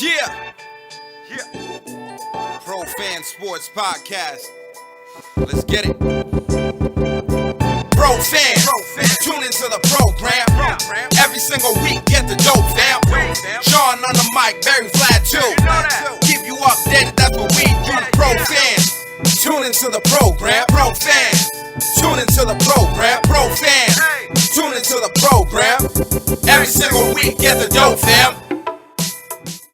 Yeah. Yeah. Pro Fan Sports Podcast. Let's get it. Pro fans, tune into the program. Every single week, get the dope, fam. Sean on the mic, very flat too. Keep you updated, that's what we do. Pro fans, tune into the program. Pro fans, tune into the program. Pro fans, tune into the program. Every single week, get the dope, fam.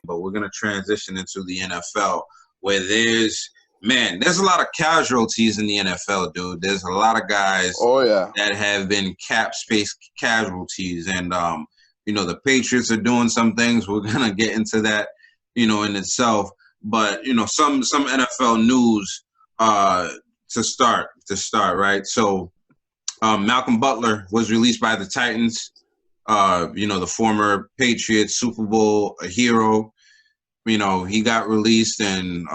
But we're gonna transition into the NFL, where there's a lot of casualties in the NFL, dude. There's a lot of guys that have been cap space casualties. And, the Patriots are doing some things. We're going to get into that, in itself. But, some NFL news to start, right? So Malcolm Butler was released by the Titans, the former Patriots Super Bowl hero. He got released and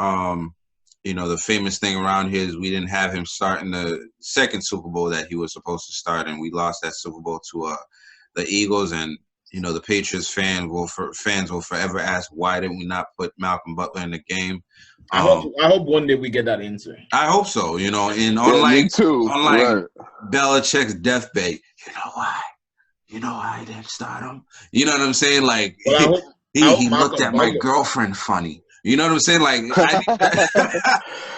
the famous thing around here is we didn't have him start in the second Super Bowl that he was supposed to start, and we lost that Super Bowl to the Eagles. And the Patriots fans will forever ask, why did we not put Malcolm Butler in the game? I hope one day we get that answer. I hope so. And unlike Belichick's deathbed, you know why I didn't start him. You know what I'm saying? Like he looked at my girlfriend funny. You know what I'm saying? Like,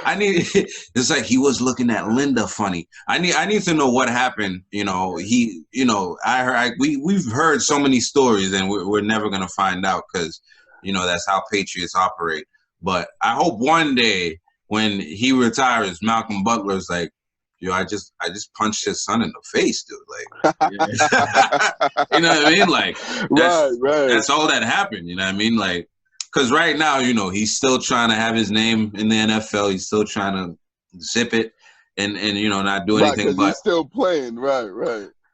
I need. It's like he was looking at Linda funny. I need to know what happened. We've heard so many stories, and we're never gonna find out because, that's how Patriots operate. But I hope one day when he retires, Malcolm Butler's like, I just punched his son in the face, dude. Like, you know what I mean? Like, that's all that happened. You know what I mean? Like. Because right now, he's still trying to have his name in the NFL. He's still trying to zip it and not do anything. But he's still playing, right.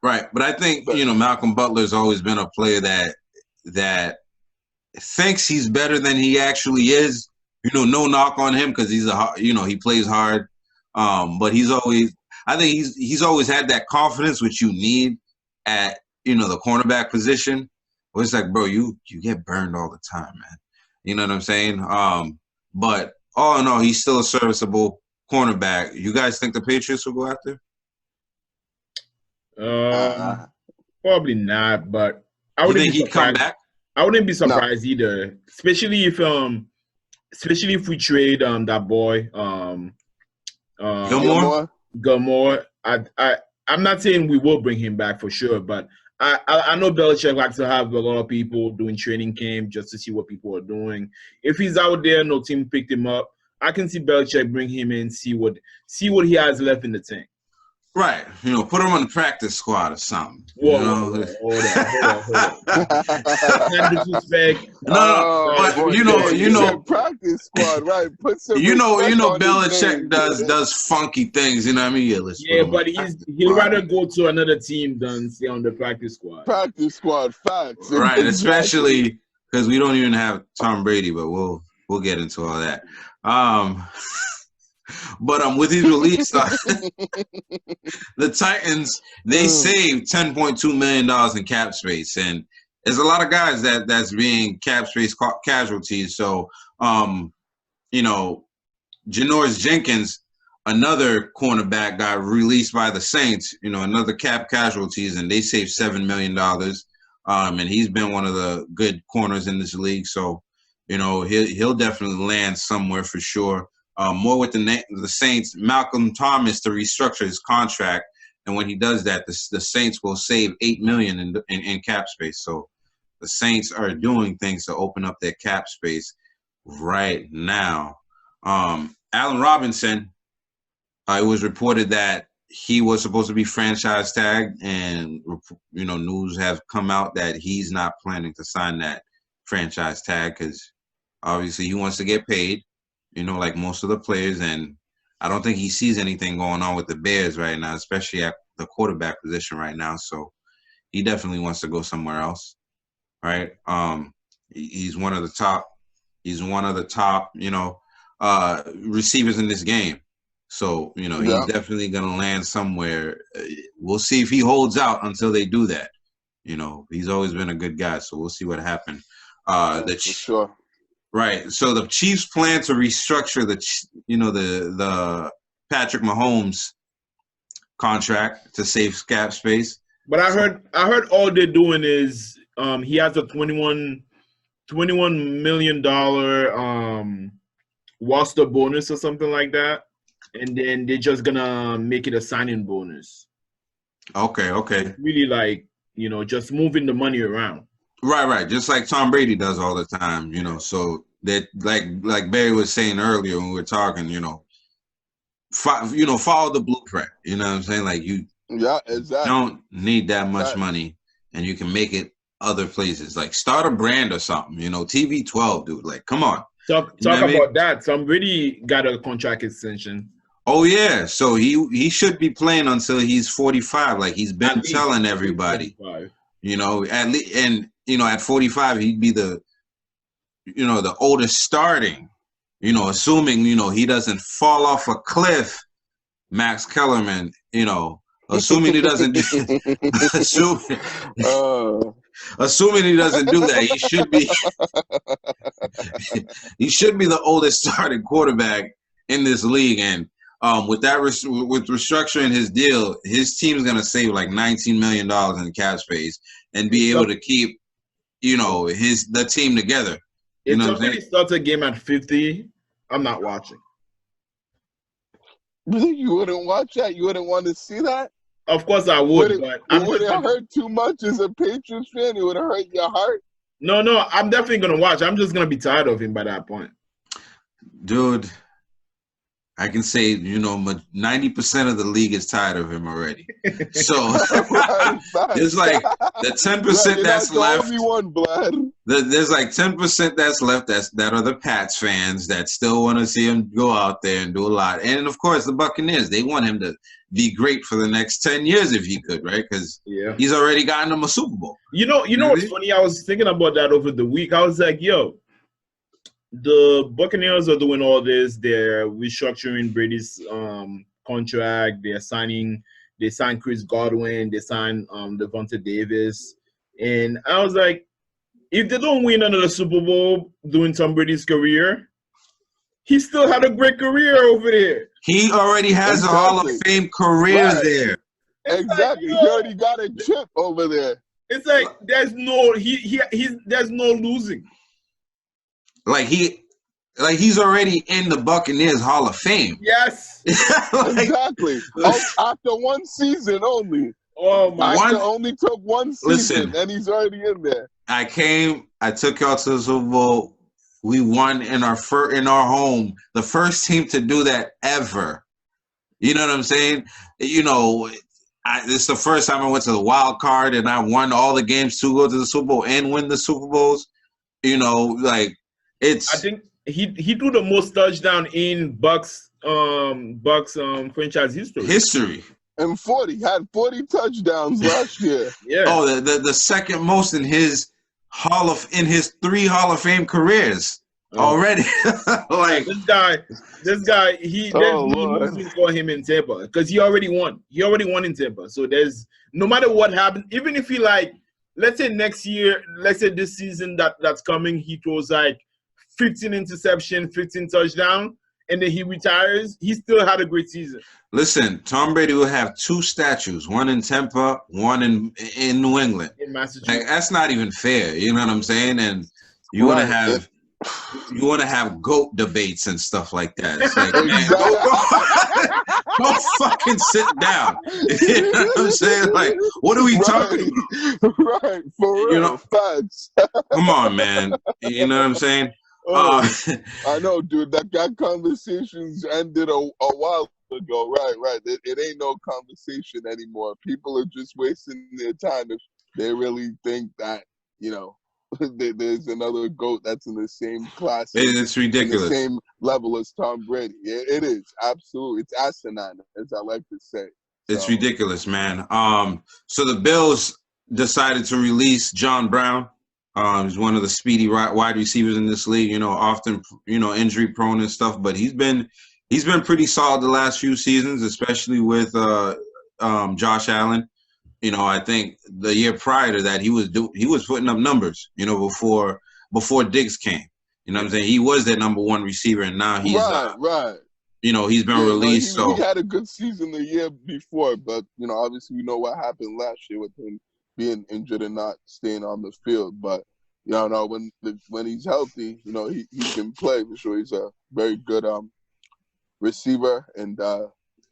But I think, Malcolm Butler's always been a player that thinks he's better than he actually is. No knock on him because he plays hard. But he's always had that confidence which you need at, the cornerback position. Where it's like, bro, you get burned all the time, man. You know what I'm saying? But all in all, he's still a serviceable cornerback. You guys think the Patriots will go after? Probably not, but I wouldn't think he'd come back. I wouldn't be surprised either, especially if we trade that boy Gilmore. I'm not saying we will bring him back for sure, but I know Belichick likes to have a lot of people doing training camp just to see what people are doing. If he's out there, no team picked him up, I can see Belichick bring him in, see what he has left in the tank. Right. Put him on the practice squad or something. Hold on. Practice squad, right? Put some Belichick does funky things, you know what I mean? Yeah, but he'll rather go to another team than stay on the practice squad. Practice squad, facts. Right, especially because we don't even have Tom Brady, but we'll get into all that. But with his release, the Titans, they saved $10.2 million in cap space. And there's a lot of guys that's being cap space casualties. So, Janoris Jenkins, another cornerback, got released by the Saints, another cap casualties, and they saved $7 million. And he's been one of the good corners in this league. So, he'll definitely land somewhere for sure. More with the Saints, Malcolm Thomas to restructure his contract, and when he does that, the Saints will save $8 million in cap space. So the Saints are doing things to open up their cap space right now. Allen Robinson, it was reported that he was supposed to be franchise tagged, and news have come out that he's not planning to sign that franchise tag because obviously he wants to get paid. Like most of the players, and I don't think he sees anything going on with the Bears right now, especially at the quarterback position right now. So he definitely wants to go somewhere else, right? He's one of the top. He's one of the top, receivers in this game. So he's definitely gonna land somewhere. We'll see if he holds out until they do that. He's always been a good guy. So we'll see what happens. For sure. Right. So the Chiefs plan to restructure the Patrick Mahomes contract to save cap space. But I heard all they're doing is he has a $21 million roster bonus or something like that, and then they're just gonna make it a signing bonus. Okay. Really, like, just moving the money around. Right. Just like Tom Brady does all the time, So that, like Barry was saying earlier when we were talking, follow the blueprint. You know what I'm saying? Like Yeah, exactly. don't need that much money, and you can make it other places. Like start a brand or something. TV 12, dude. Like, come on. Talk about that. Tom Brady got a contract extension. Oh yeah, so he should be playing until he's 45. Like he's been telling everybody. At least, and at 45 he'd be the oldest starting. Assuming he doesn't fall off a cliff. Max Kellerman, assuming he doesn't assuming he doesn't do that, he should be the oldest starting quarterback in this league. And with restructuring his deal, his team's gonna save like $19 million in cap space and be able to keep the team together. If somebody starts a game at 50, I'm not watching. Really? You wouldn't watch that? You wouldn't want to see that? Of course I would, but would it hurt too much as a Patriots fan? It would hurt your heart? No, I'm definitely gonna watch. I'm just gonna be tired of him by that point. Dude, I can say 90% of the league is tired of him already. So there's like the 10% that's left. Only one, Vlad. There's like 10% that's left. That are the Pats fans that still want to see him go out there and do a lot. And of course, the Buccaneers, they want him to be great for the next 10 years if he could, right? Because he's already gotten them a Super Bowl. You know what's funny? I was thinking about that over the week. I was like, yo, the Buccaneers are doing all this. They're restructuring Brady's contract. They signed Chris Godwin. They signed Devontae Davis. And I was like, if they don't win another Super Bowl during Tom Brady's career, he still had a great career over there. He already has a Hall of Fame career there. Exactly. He already got a chip over there. It's like there's no there's no losing. Like he's already in the Buccaneers Hall of Fame. Yes. Exactly. After one season only. Oh my God. Only took one season and he's already in there. I took y'all to the Super Bowl. We won in our home. The first team to do that ever. You know what I'm saying? It's the first time I went to the wild card and I won all the games to go to the Super Bowl and win the Super Bowls. I think he threw the most touchdown in Bucks franchise history. And had 40 touchdowns last year. Yeah. Oh, the second most in his his 3 Hall of Fame careers already. Like this guy, there's no losing for him in Tampa because he already won. He already won in Tampa. So there's no matter what happens, even if he let's say next year, let's say this season that's coming, he throws like 15 interception, 15 touchdown, and then he retires, he still had a great season. Listen, Tom Brady will have 2 statues, one in Tampa, one in New England. In Massachusetts. Like, that's not even fair. You know what I'm saying? And you want to have GOAT debates and stuff like that. It's like, man, go fucking sit down. You know what I'm saying? Like, what are we talking about? Right, for real. Facts. Come on, man. You know what I'm saying? I know, dude. That conversations ended a while ago. Right. It ain't no conversation anymore. People are just wasting their time if they really think that, there's another GOAT that's in the same class. It's ridiculous. The same level as Tom Brady. It is. Absolutely. It's asinine, as I like to say. It's ridiculous, man. So the Bills decided to release John Brown. He's one of the speedy wide receivers in this league, often, injury prone and stuff, but he's been pretty solid the last few seasons, especially with Josh Allen. I think the year prior to that, he was putting up numbers, before Diggs came. You know what I'm saying? He was their number one receiver, and now he's right. he's been released. He had a good season the year before, but obviously we know what happened last year with him being injured and not staying on the field. But when he's healthy, he can play for sure. He's a very good receiver and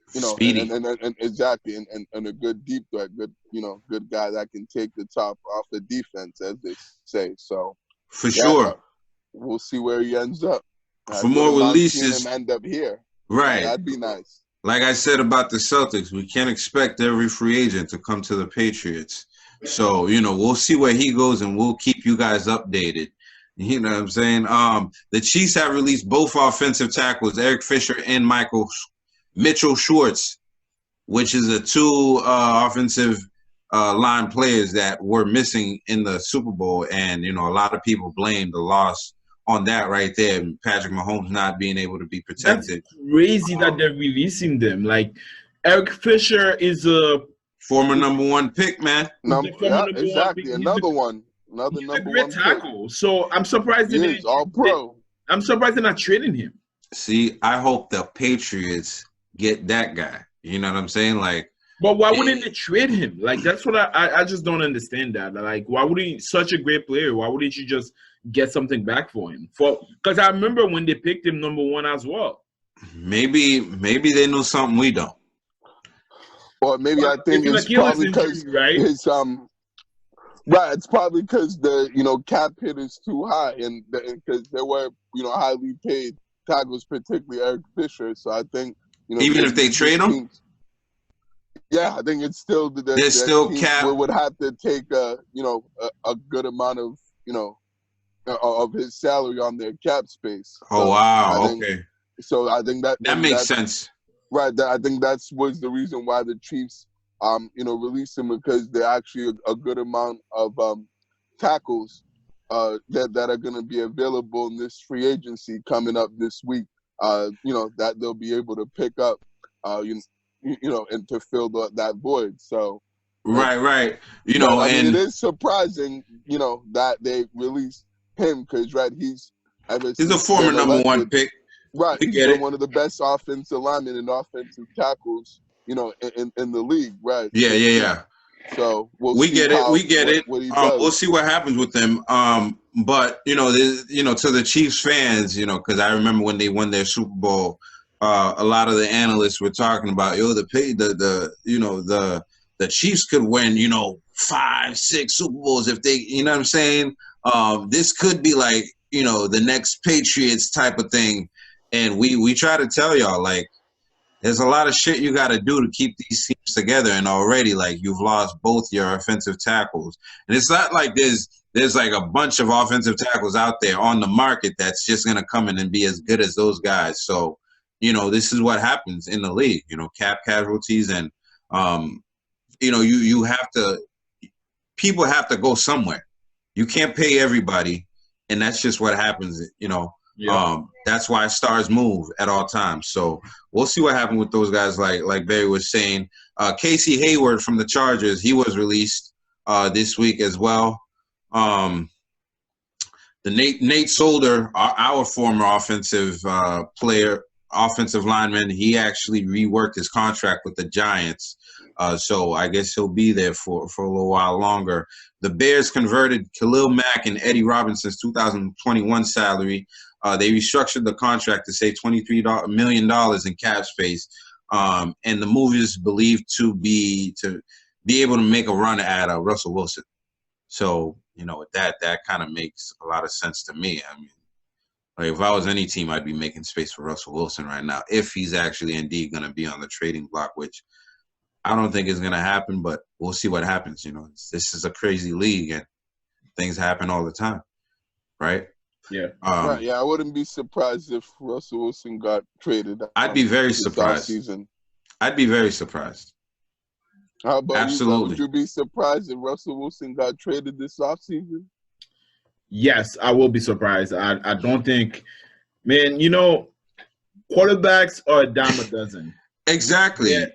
speedy. And exactly and a good deep threat, good guy that can take the top off the defense, as they say. So for sure, we'll see where he ends up. For more releases, him end up here. Right, that'd be nice. Like I said about the Celtics, we can't expect every free agent to come to the Patriots. So we'll see where he goes, and we'll keep you guys updated. You know what I'm saying? The Chiefs have released both offensive tackles, Eric Fisher and Mitchell Schwartz, which is the two offensive line players that were missing in the Super Bowl. And, a lot of people blame the loss on that right there. Patrick Mahomes not being able to be protected. That's crazy that they're releasing them. Like, Eric Fisher is a former number one pick, man. Exactly. Another number one tackle. Pick. So I'm surprised he's all pro. I'm surprised they're not trading him. See, I hope the Patriots get that guy. You know what I'm saying? Like, but why wouldn't they trade him? Like, that's what I just don't understand that. Like, why would he, such a great player, why wouldn't you just get something back for him? Because I remember when they picked him number one as well. Maybe they know something we don't. Or maybe I think it's probably because his right. It's probably because the cap hit is too high, and because there were highly paid tackles, particularly Eric Fisher. So I think even if they trade him. Yeah, I think it's still there's still cap. Would have to take a good amount of of his salary on their cap space. Oh wow! Okay. So I think that makes sense. Right. I think that was the reason why the Chiefs released him, because they're actually a good amount of tackles that are going to be available in this free agency coming up this week. That they'll be able to pick up. And to fill that void. So right. it is surprising, that they released him because he's a former number one pick. Right, he's been one of the best offensive linemen and offensive tackles, in the league. Right. Yeah. So we get it. We'll see what happens with them. But to the Chiefs fans, because I remember when they won their Super Bowl. A lot of the analysts were talking about, the Chiefs could win, 5-6 Super Bowls if they, you know what I'm saying? This could be like, the next Patriots type of thing. And we try to tell y'all, like, there's a lot of shit you got to do to keep these teams together. And already, like, you've lost both your offensive tackles. And it's not like there's like a bunch of offensive tackles out there on the market that's just going to come in and be as good as those guys. So, this is what happens in the league, cap casualties and, you have to – people have to go somewhere. You can't pay everybody, and that's just what happens, Yeah. That's why stars move at all times. So we'll see what happens with those guys like Barry was saying. Casey Hayward from the Chargers, he was released this week as well. The Nate Solder, our former offensive offensive lineman, he actually reworked his contract with the Giants. So I guess he'll be there for a little while longer. The Bears converted Khalil Mack and Eddie Robinson's 2021 salary. They restructured the contract to save $23 million in cap space. And the move is believed to be able to make a run at Russell Wilson. So, that kind of makes a lot of sense to me. I mean, like, if I was any team, I'd be making space for Russell Wilson right now, if he's actually indeed going to be on the trading block, which I don't think is going to happen, but we'll see what happens. This is a crazy league and things happen all the time, right? Yeah. Right. Yeah, I wouldn't be surprised if Russell Wilson got traded. I'd be very surprised. I'd be very surprised. How about Absolutely. You? Would you be surprised if Russell Wilson got traded this offseason? Yes, I will be surprised. I don't think, man, quarterbacks are a dime a dozen. Exactly. Yeah,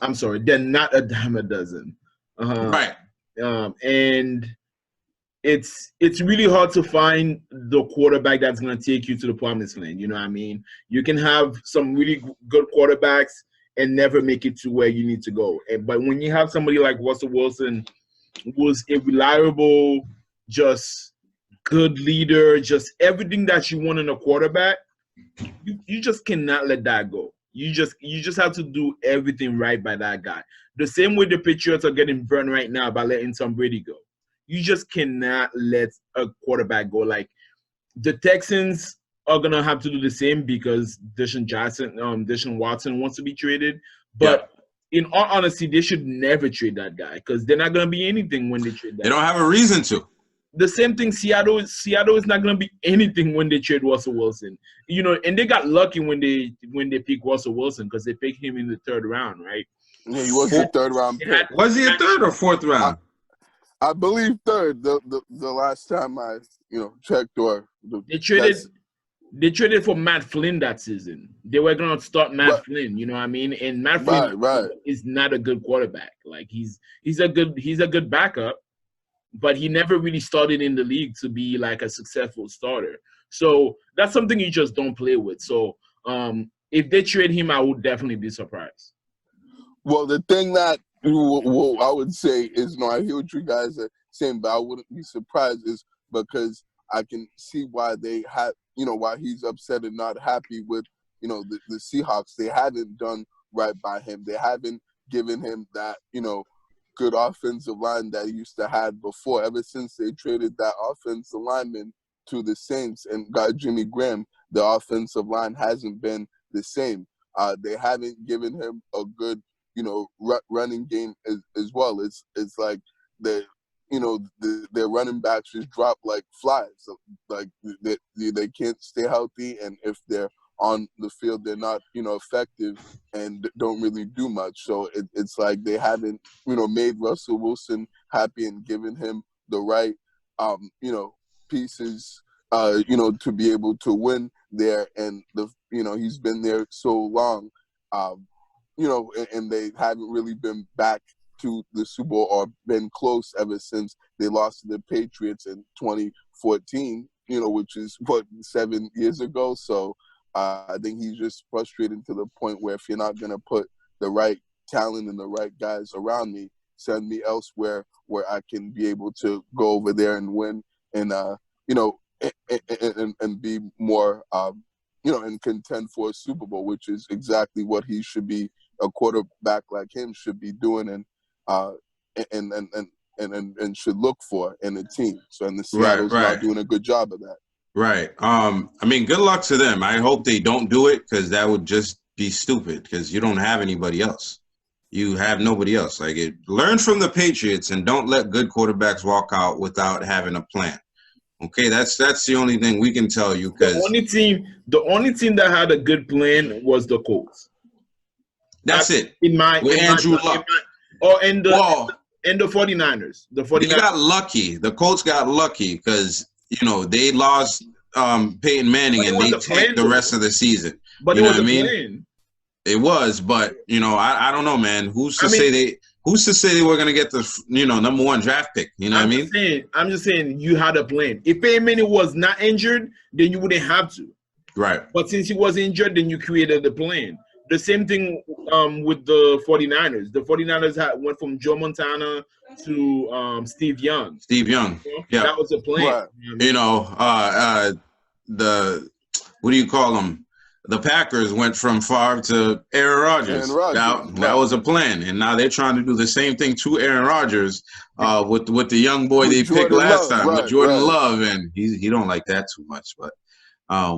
I'm sorry, they're not a dime a dozen. Right. And it's really hard to find the quarterback that's going to take you to the promised land. You know what I mean? You can have some really good quarterbacks and never make it to where you need to go. But when you have somebody like Russell Wilson, who's a reliable, just good leader, just everything that you want in a quarterback, you just cannot let that go. You just have to do everything right by that guy. The same way the Patriots are getting burned right now by letting Tom Brady go. You just cannot let a quarterback go. Like the Texans are gonna have to do the same because Deshaun Watson wants to be traded. But in all honesty, they should never trade that guy because they're not gonna be anything when they trade that. They don't have a reason to. The same thing, Seattle is not going to be anything when they trade Russell Wilson. You know, and they got lucky when they picked Russell Wilson because they picked him in the 3rd round, right? Yeah, he was the 3rd round pick. Was he a 3rd or 4th round? I believe 3rd. The last time I checked they traded for Matt Flynn that season. They were going to start Matt Flynn, you know what I mean? And Matt Flynn is not a good quarterback. Like he's a good backup. But he never really started in the league to be like a successful starter. So that's something you just don't play with. So if they trade him, I would definitely be surprised. Well, the thing that I would say is, I hear what you guys are saying, but I wouldn't be surprised is because I can see why they had, why he's upset and not happy with, the Seahawks. They haven't done right by him. They haven't given him that, good offensive line that he used to have before. Ever since they traded that offensive lineman to the Saints and got Jimmy Graham, the offensive line hasn't been the same. They haven't given him a good, running game as well. It's like their running backs just drop like flies. So, like they can't stay healthy, and if they're on the field, they're not, effective and don't really do much. So it's like they haven't, made Russell Wilson happy and given him the right, pieces, to be able to win there. And he's been there so long, and they haven't really been back to the Super Bowl or been close ever since they lost to the Patriots in 2014, which is 7 years ago. So, I think he's just frustrated to the point where if you're not going to put the right talent and the right guys around me, send me elsewhere where I can be able to go over there and win and, and be more, and contend for a Super Bowl, which is exactly what he should be, a quarterback like him should be doing and should look for in a team. So, and the Seattle's not doing a good job of that. Right. I mean, good luck to them. I hope they don't do it because that would just be stupid because you don't have anybody else. You have nobody else. Learn from the Patriots and don't let good quarterbacks walk out without having a plan. Okay, that's the only thing we can tell you. Because the only team that had a good plan was the Colts. That's it. Andrew Luck. And the 49ers. The 49ers. They got lucky. The Colts got lucky because they lost Peyton Manning and they tanked the rest of the season. But you it know was what I mean? Plan. It was, but I don't know, man. Who's to say they were gonna get the number 1 draft pick? You know what I mean? I'm just saying you had a plan. If Peyton Manning was not injured, then you wouldn't have to. Right. But since he was injured, then you created the plan. The same thing with the 49ers. The 49ers went from Joe Montana to Steve Young. Yeah. That was a plan. Right. What do you call them? The Packers went from Favre to Aaron Rodgers. That was a plan. And now they're trying to do the same thing to Aaron Rodgers with the young boy they picked last time, with Jordan Love. And he don't like that too much. But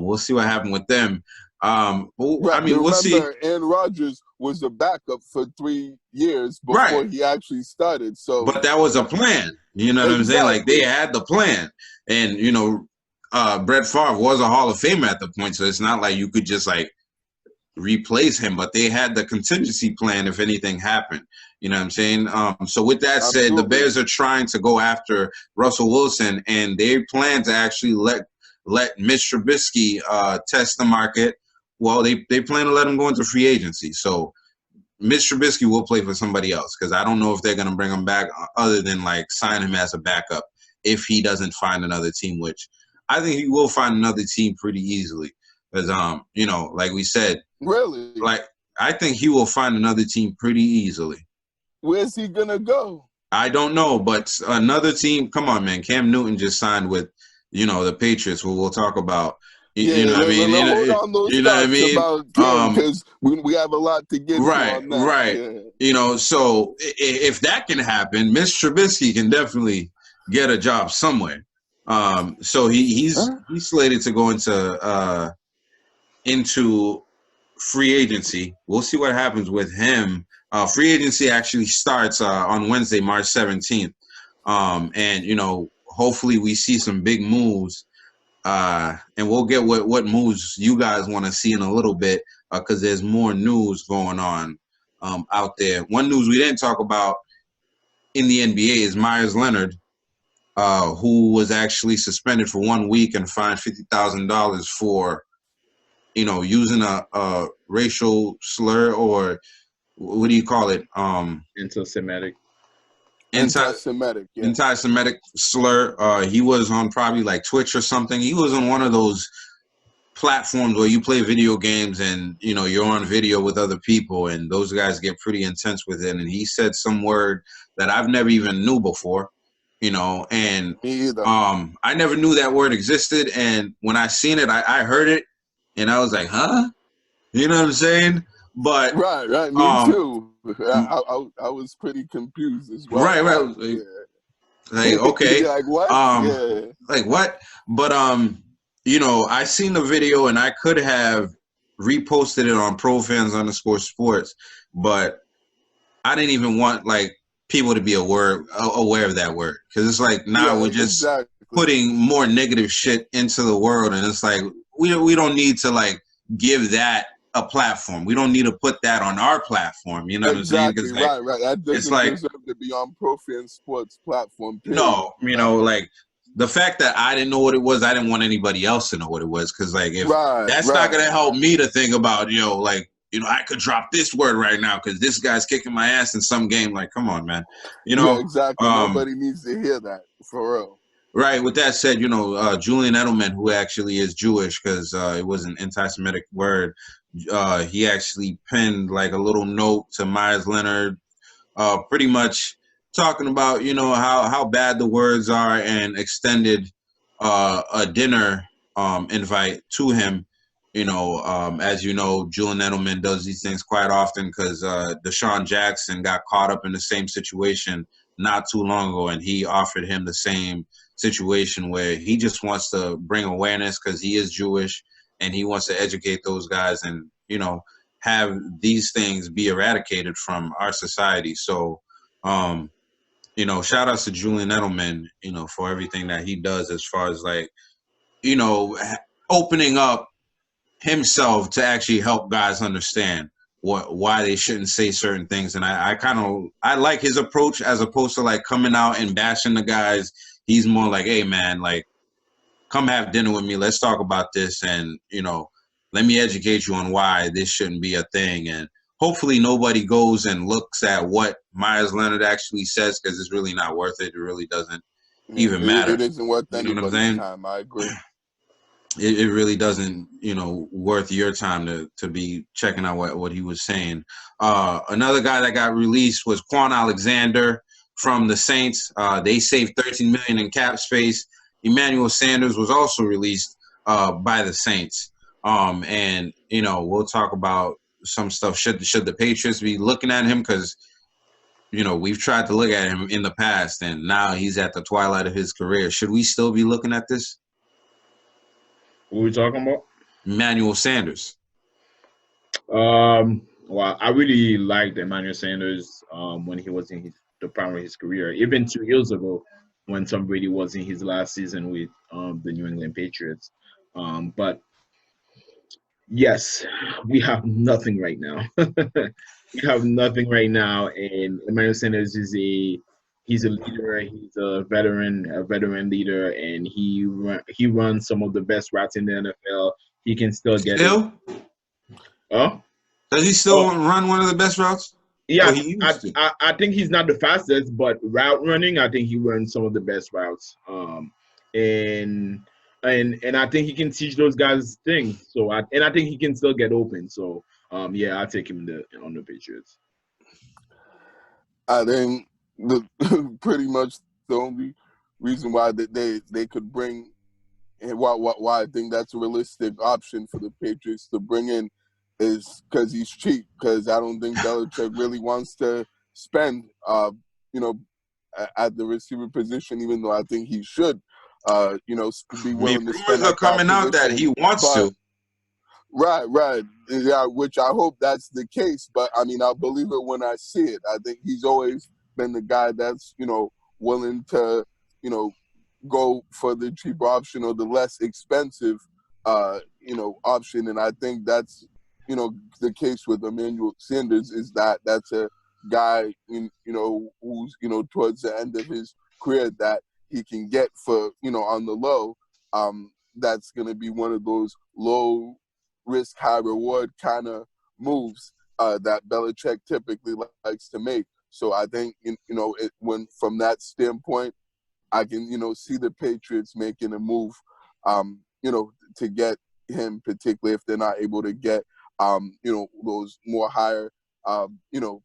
we'll see what happened with them. We'll see. Aaron Rodgers was the backup for 3 years before he actually started. So, but that was a plan. You know what I'm saying? Like they had the plan, and Brett Favre was a Hall of Famer at the point, so it's not like you could just replace him. But they had the contingency plan if anything happened. You know what I'm saying? So with that said, the Bears are trying to go after Russell Wilson, and they plan to actually let Mitch Trubisky test the market. Well, they plan to let him go into free agency. So Mitch Trubisky will play for somebody else because I don't know if they're going to bring him back other than sign him as a backup. if he doesn't find another team, which I think he will find another team pretty easily. Because, you know, like we said, Really? like, I think he will find another team pretty easily. Where's he gonna go? I don't know, but another team, come on, man. Cam Newton just signed with, you know, the Patriots, who we'll talk about. You know what I mean? Hold on those You know what I thoughts mean? about Cam, because we have a lot to get to on that. Right. Yeah. You know, so if that can happen, Mitch Trubisky can definitely get a job somewhere. So he's slated to go into free agency. We'll see what happens with him. Free agency actually starts on Wednesday, March 17th. And, you know, hopefully we see some big moves. And we'll get what moves you guys want to see in a little bit, because there's more news going on out there. One news we didn't talk about in the NBA is Myers Leonard, who was actually suspended for 1 week and fined $50,000 for, you know, using a racial slur, or what do you call it? Anti-Semitic. Anti-Semitic slur. He was on probably like Twitch or something. He was on one of those platforms where you play video games and, you know, you're on video with other people, and those guys get pretty intense with it. And he said some word that I've never even knew before, you know, and Me either. I never knew that word existed. And when I seen it, I heard it and I was like, huh? You know what I'm saying? But right. Me too. I was pretty confused as well. Right. Yeah. Like, okay. Like what? Like what? But you know, I seen the video and I could have reposted it on ProFans_sports, but I didn't even want like people to be aware of that word, because it's like now we're just putting more negative shit into the world, and it's like we don't need to like give that a platform. We don't need to put that on our platform. You know what I'm saying? Like, right. That doesn't deserve to be on Profan Sports platform. Period. No, you know, like the fact that I didn't know what it was, I didn't want anybody else to know what it was, because like if that's not gonna help me to think about, you know, like, you know, I could drop this word right now because this guy's kicking my ass in some game. Like, come on, man. You know, exactly. Nobody needs to hear that, for real. Right. With that said, you know, Julian Edelman, who actually is Jewish, because it was an anti-Semitic word, he actually penned like a little note to Myers Leonard, pretty much talking about, you know, how bad the words are, and extended a dinner invite to him. You know, as you know, Julian Edelman does these things quite often, because Deshaun Jackson got caught up in the same situation not too long ago, and he offered him the same situation where he just wants to bring awareness because he is Jewish, and he wants to educate those guys and, you know, have these things be eradicated from our society. So, you know, shout outs to Julian Edelman, you know, for everything that he does as far as like, you know, opening up himself to actually help guys understand why they shouldn't say certain things. And I like his approach, as opposed to like coming out and bashing the guys. He's more like, hey man, like, come have dinner with me. Let's talk about this. And, you know, let me educate you on why this shouldn't be a thing. And hopefully nobody goes and looks at what Myers Leonard actually says, because it's really not worth it. It really doesn't even matter. It isn't worth anybody's time. I agree. It really doesn't, you know, worth your time to be checking out what he was saying. Another guy that got released was Quan Alexander from the Saints. They saved $13 million in cap space. Emmanuel Sanders was also released by the Saints. And, you know, we'll talk about some stuff. Should the Patriots be looking at him? Because, you know, we've tried to look at him in the past, and now he's at the twilight of his career. Should we still be looking at this? What are we talking about? Emmanuel Sanders. Well, I really liked Emmanuel Sanders when he was in the prime of his career. Even 2 years ago, when Tom Brady was in his last season with the New England Patriots. But yes, we have nothing right now. We have nothing right now, and Emmanuel Sanders is he's a leader. He's a veteran leader, and he runs some of the best routes in the NFL. He can still get it. Does he still run one of the best routes? Yeah, Oh, he used to. I think he's not the fastest, but route running, I think he runs some of the best routes. And and I think he can teach those guys things. So I think he can still get open. So yeah, I take him on the Patriots. I think the pretty much the only reason why they could bring, and why I think that's a realistic option for the Patriots to bring in is because he's cheap. Because I don't think Belichick really wants to spend, you know, at the receiver position, even though I think he should, be I mean, willing to spend rumors are at that coming out that position. he wants But to. right, yeah, which I hope that's the case. But I mean, I'll believe it when I see it. I think he's always been the guy that's willing to go for the cheaper option or the less expensive option, and I think that's the case with Emmanuel Sanders is that that's a guy who's towards the end of his career that he can get for on the low. That's going to be one of those low risk, high reward kind of moves that Belichick typically likes to make. So I think when from that standpoint, I can see the Patriots making a move, to get him, particularly if they're not able to get those more higher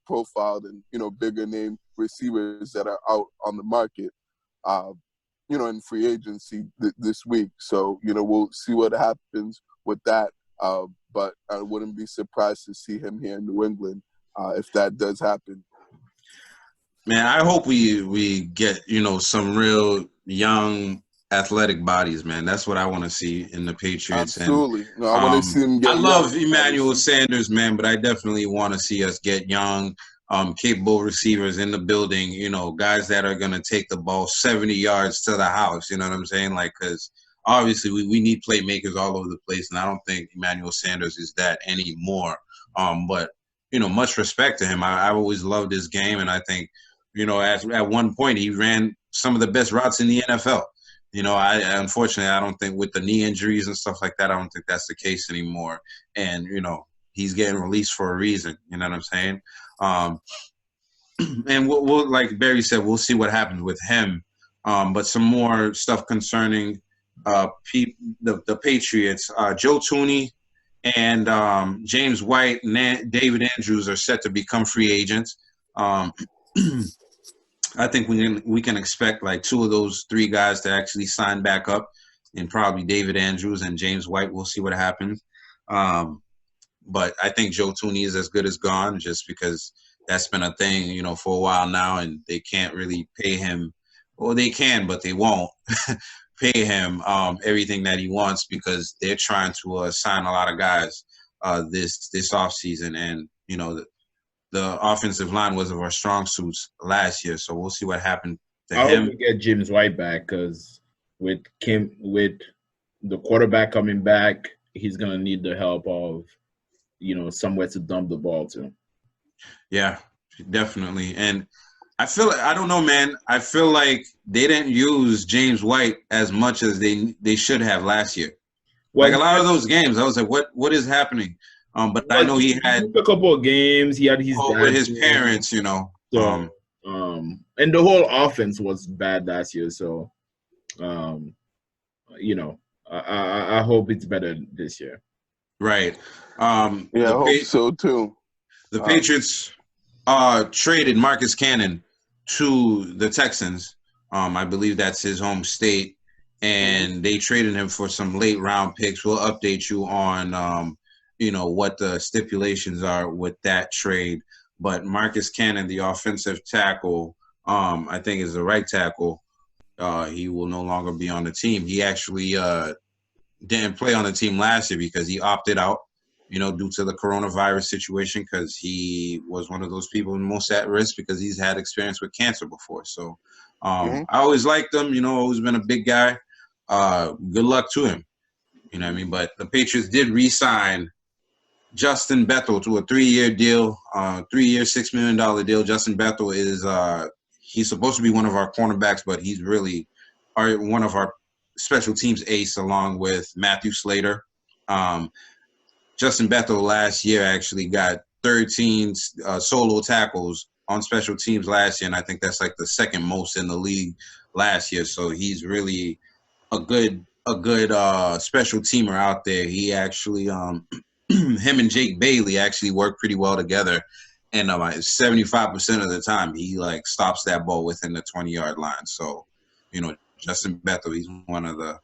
profiled and bigger name receivers that are out on the market. In free agency this week. So, we'll see what happens with that. But I wouldn't be surprised to see him here in New England if that does happen. Man, I hope we get, some real young athletic bodies, man. That's what I want to see in the Patriots. Absolutely. And I want to see him get I love young, Emmanuel obviously. Sanders, man, but I definitely want to see us get young, capable receivers in the building, guys that are going to take the ball 70 yards to the house, you know what I'm saying? Like, because obviously we need playmakers all over the place, and I don't think Emmanuel Sanders is that anymore. But, much respect to him. I've always loved this game, and I think, at one point he ran some of the best routes in the NFL. Unfortunately, I don't think with the knee injuries and stuff like that, I don't think that's the case anymore. And, he's getting released for a reason. You know what I'm saying? And we'll, like Barry said, we'll see what happens with him. But some more stuff concerning the Patriots. Joe Tooney and James White and David Andrews are set to become free agents. I think we can expect like two of those three guys to actually sign back up, and probably David Andrews and James White. We'll see what happens. But I think Joe Tooney is as good as gone, just because that's been a thing, for a while now, and they can't really pay him. Well, they can, but they won't pay him everything that he wants, because they're trying to sign a lot of guys this offseason, and the offensive line was of our strong suits last year, so we'll see what happened to him. I hope we get James White back, because with the quarterback coming back, he's gonna need the help of somewhere to dump the ball to. Yeah, definitely. And I don't know, man. I feel like they didn't use James White as much as they should have last year. Well, like a lot of those games, I was like, what is happening? But I know he had a couple of games. He had his dad with his parents, So, and the whole offense was bad last year. So, I hope it's better this year. Right. I hope so too. The Patriots traded Marcus Cannon to the Texans. I believe that's his home state, and they traded him for some late round picks. We'll update you on what the stipulations are with that trade. But Marcus Cannon, the offensive tackle, I think is the right tackle. He will no longer be on the team. He actually didn't play on the team last year because he opted out, due to the coronavirus situation, because he was one of those people most at risk because he's had experience with cancer before. So I always liked him, always been a big guy. Good luck to him. You know what I mean? But the Patriots did re-sign Justin Bethel to a 3-year deal, 3-year, $6 million deal. Justin Bethel is he's supposed to be one of our cornerbacks, but he's really one of our special teams ace, along with Matthew Slater. Justin Bethel last year actually got 13 solo tackles on special teams last year, and I think that's like the second most in the league last year. So he's really a good special teamer out there. He actually him and Jake Bailey actually work pretty well together, and 75% of the time he like stops that ball within the 20-yard line. So, you know, Justin Bethel, he's one of the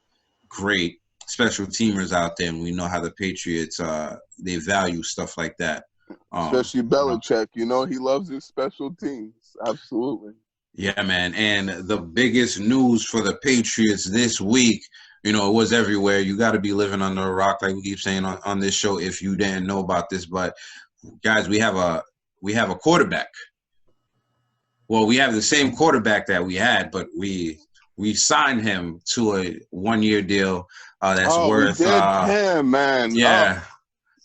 great special teamers out there, and we know how the Patriots they value stuff like that. Especially Belichick, you know, he loves his special teams. Absolutely. Yeah, man. And the biggest news for the Patriots this week, you know, it was everywhere. You got to be living under a rock, like we keep saying on this show, if you didn't know about this. But guys, we have a quarterback. Well, we have the same quarterback that we had, but we signed him to a 1-year deal that's worth we did him, man. Yeah.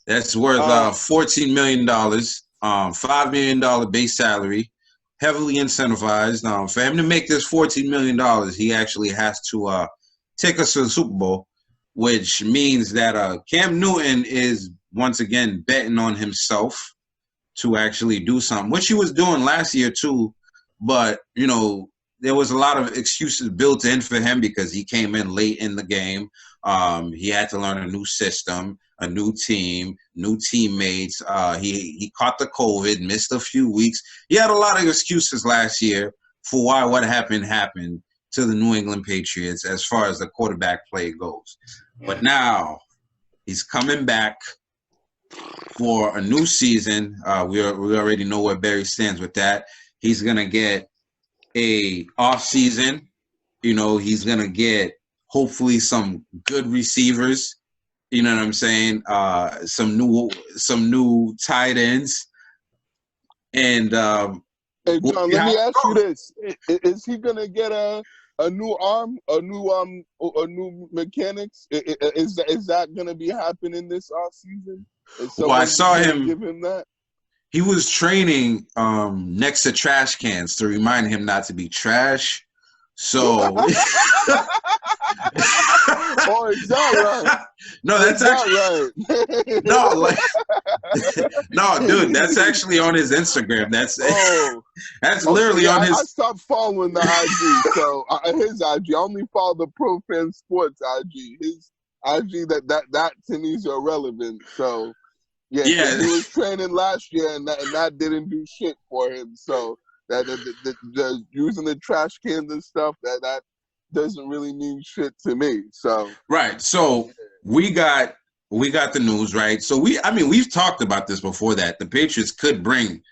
That's worth $14 million, $5 million base salary, heavily incentivized. For him to make this $14 million, he actually has to take us to the Super Bowl, which means that Cam Newton is once again betting on himself to actually do something, which he was doing last year too. But, you know, there was a lot of excuses built in for him because he came in late in the game. He had to learn a new system, a new team, new teammates. He caught the COVID, missed a few weeks. He had a lot of excuses last year for why what happened to the New England Patriots as far as the quarterback play goes. But now he's coming back for a new season. We already know where Barry stands with that. He's going to get a off season. You know, he's going to get hopefully some good receivers. You know what I'm saying? Some new tight ends. And hey, John, let me ask you this: is he gonna get a new arm, a new mechanics? Is that gonna be happening this off season? Well, I saw him give him that. He was training next to trash cans to remind him not to be trash. So, oh, is that right? No, that's actually right. No, like no, dude, that's actually on his Instagram. That's literally on his. I stopped following the IG, so his IG. I only follow the Pro Fan Sports IG. His IG that to me is irrelevant. So yeah, he was training last year, and that didn't do shit for him. So that the using the trash cans and stuff that doesn't really mean shit to me. So right. So we got the news, right? So we've talked about this before, that the Patriots could bring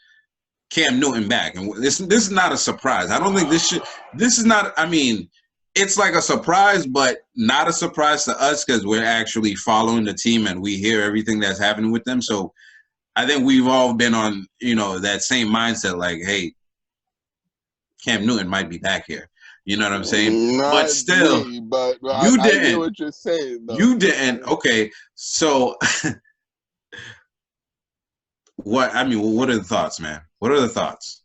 Cam Newton back, and this is not a surprise. I don't think this is not. I mean, it's like a surprise, but not a surprise to us because we're actually following the team and we hear everything that's happening with them. So I think we've all been on, that same mindset, like, hey, Cam Newton might be back here. You know what I'm saying? But still, you didn't. I hear what you're saying, though. You didn't. Okay, so what are the thoughts, man? What are the thoughts?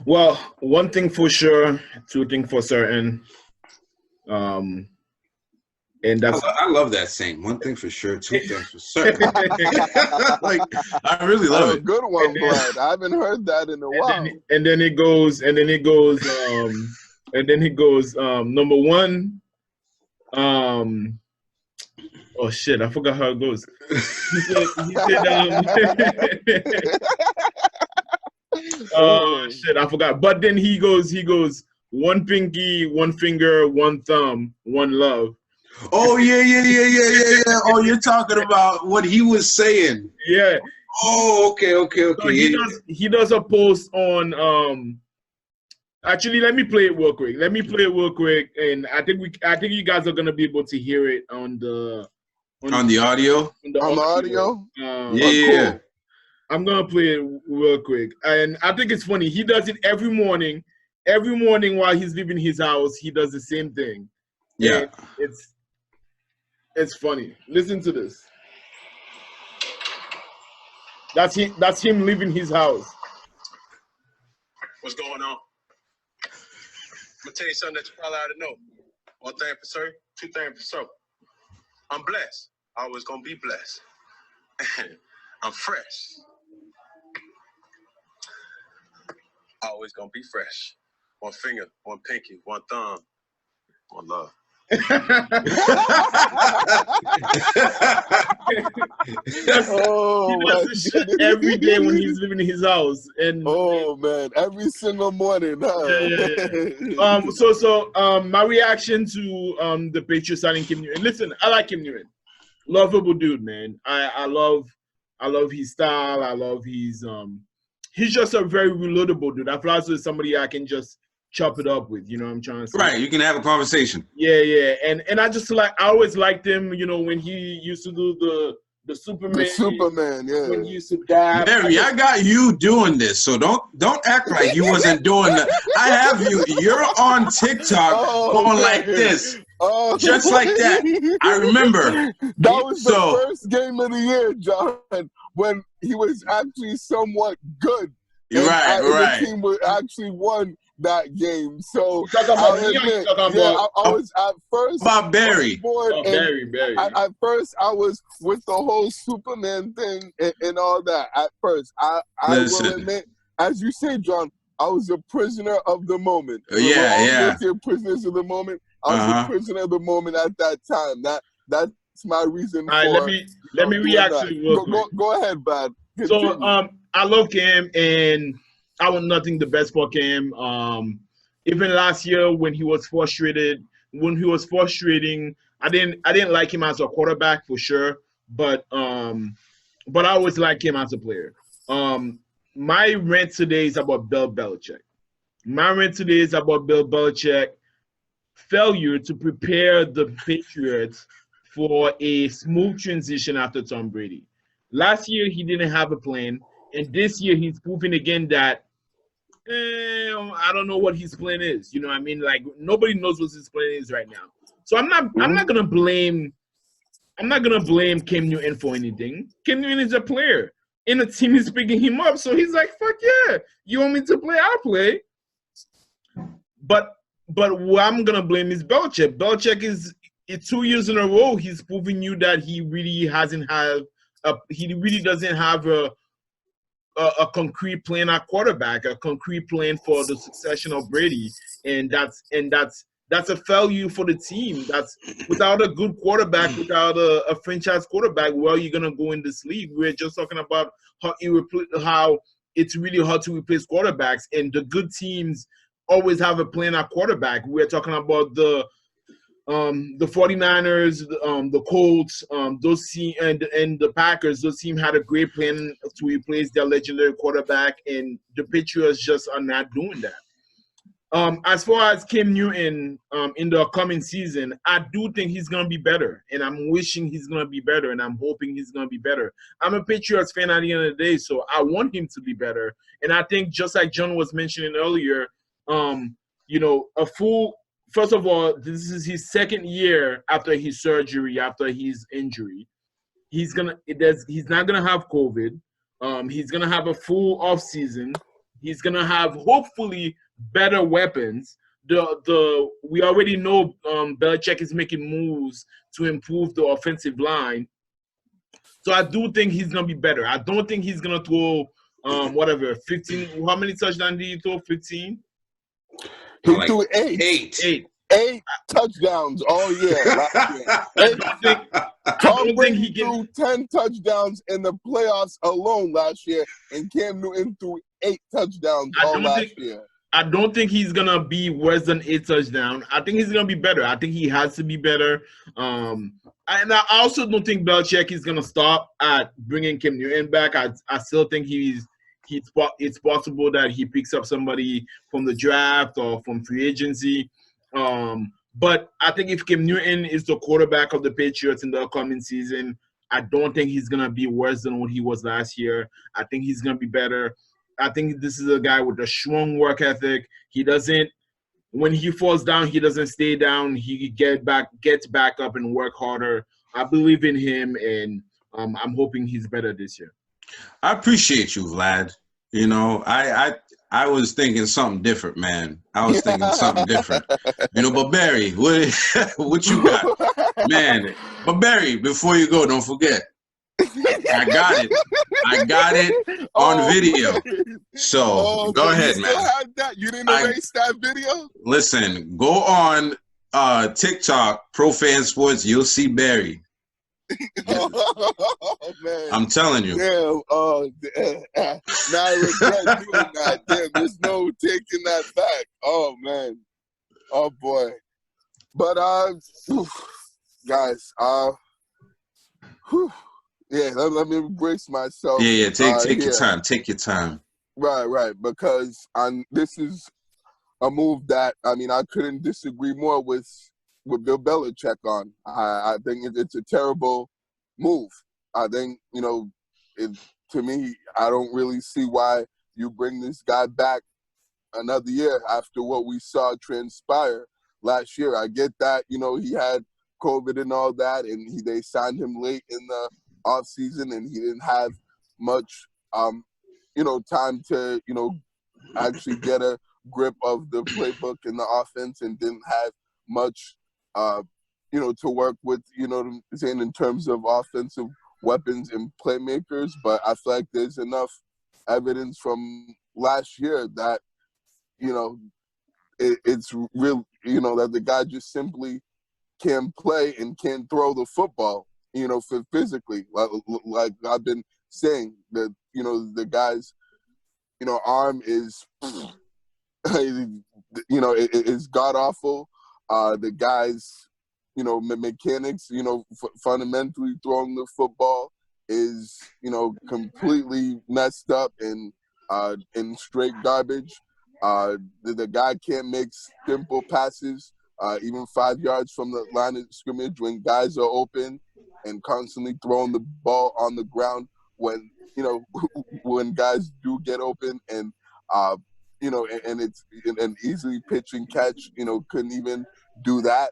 Well, one thing for sure, two things for certain. And that's I love that saying. One thing for sure, two things for certain. Like, I really love it. A good one, Vlad. I haven't heard that in a while. And then it goes. Number one. Oh shit! I forgot how it goes. He said oh shit! I forgot. But then he goes. One pinky, one finger, one thumb, one love. Oh yeah. Oh, you're talking about what he was saying. Yeah. Oh, okay. So he does a post on Actually, let me play it real quick. And I think you guys are gonna be able to hear it on the audio. On the audio. Yeah. Cool. I'm gonna play it real quick, and I think it's funny. He does it every morning. Every morning while he's leaving his house, he does the same thing. Yeah, and it's funny. Listen to this. That's him leaving his house. What's going on? I'm gonna tell you something that you probably already know. One thing for certain, two things for sure. I'm blessed. Always gonna be blessed. I'm fresh. always gonna be fresh. One finger, one pinky, one thumb, one love. Oh, He does this shit every day when he's living in his house. And oh man, every single morning, huh? So my reaction to the Patriots signing Cam Newton. Listen, I like Cam Newton. Lovable dude, man. I love his style. I love his he's just a very relatable dude. I feel like he's somebody I can just chop it up with, you know what I'm trying to say? Right, you can have a conversation. Yeah. And I just I always liked him, you know, when he used to do the Superman. The Superman, yeah. When he used to dab. Mary, I got you doing this, so don't act like you wasn't doing that. I have you. You're on TikTok going like this. Oh, Just like that. I remember. That was the first game of the year, John, when he was actually somewhat good. Right. The team actually won that game. So I was at first about Barry. Barry. At first, I was with the whole Superman thing and all that. At first, I will admit, as you say, John, I was a prisoner of the moment. Yeah. Prisoners of the moment. I was a prisoner of the moment at that time. That's my reason. All right, let me react to you. Go ahead, Bad. So I love Cam, and I want nothing the best for Cam. Even last year when he was frustrating, I didn't like him as a quarterback for sure, but I always like him as a player. My rant today is about Bill Belichick. Failure to prepare the Patriots for a smooth transition after Tom Brady. Last year, he didn't have a plan, and this year he's proving again that I don't know what his plan is. You know what I mean? Like, nobody knows what his plan is right now. So I'm not gonna blame Cam Newton for anything. Cam Newton is a player, and the team is picking him up. So he's like, "Fuck yeah, you want me to play? I'll play." But what I'm gonna blame is Belichick. Belichick is 2 years in a row. He's proving you that he really doesn't have a concrete plan at quarterback, a concrete plan for the succession of Brady, and that's a failure for the team. That's without a good quarterback, without a franchise quarterback, where are you gonna go in this league? We're just talking about how it's really hard to replace quarterbacks, and the good teams always have a plan at quarterback. We're talking about the 49ers, the Colts, those team and the Packers. Those teams had a great plan to replace their legendary quarterback, and the Patriots just are not doing that. As far as Cam Newton in the upcoming season, I do think he's gonna be better, and I'm wishing he's gonna be better, and I'm hoping he's gonna be better. I'm a Patriots fan at the end of the day, so I want him to be better. And I think just like John was mentioning earlier, first of all, this is his second year after his surgery, after his injury. He's not gonna have COVID. He's gonna have a full off season. He's gonna have hopefully better weapons. We already know Belichick is making moves to improve the offensive line. So I do think he's gonna be better. I don't think he's gonna throw 15. How many touchdowns did he throw? 15. He threw 8 touchdowns all year. Tom Brady threw 10 touchdowns in the playoffs alone last year, and Cam Newton threw 8 touchdowns last year. I don't think he's going to be worse than 8 touchdowns. I think he's going to be better. I think he has to be better. And I also don't think Belichick is going to stop at bringing Cam Newton back. I still think it's possible that he picks up somebody from the draft or from free agency. But I think if Cam Newton is the quarterback of the Patriots in the upcoming season, I don't think he's going to be worse than what he was last year. I think he's going to be better. I think this is a guy with a strong work ethic. When he falls down, he doesn't stay down. He gets back up and work harder. I believe in him, and I'm hoping he's better this year. I appreciate you, Vlad. You know, I was thinking something different, man. I was thinking something different. But Barry, what you got? Man, but Barry, before you go, don't forget. I got it. I got it on video. So go ahead, you man. still have that? You didn't erase that video? Listen, go on TikTok, Pro Fan Sports. You'll see Barry. Oh, man. I'm telling you. Damn. Now I regret doing that. Damn, there's no taking that back. Oh, man. Oh, boy. But, guys, yeah, let me brace myself. Yeah, take your time. Take your time. Right, because this is a move that, I mean, I couldn't disagree more with Bill Belichick on. I think it's a terrible move. I think, to me, I don't really see why you bring this guy back another year after what we saw transpire last year. I get that, he had COVID and all that, and they signed him late in the offseason, and he didn't have much, time to, actually get a grip of the playbook and the offense, and didn't have much, to work with, saying in terms of offensive weapons and playmakers. But I feel like there's enough evidence from last year that, it's real, that the guy just simply can play and can throw the football, for physically, like I've been saying, that, the guy's, arm is, is god awful. The guy's, mechanics, fundamentally throwing the football is, completely messed up and straight garbage. The guy can't make simple passes, even 5 yards from the line of scrimmage when guys are open, and constantly throwing the ball on the ground when, when guys do get open, and, and it's an easily pitch and catch, couldn't even do that.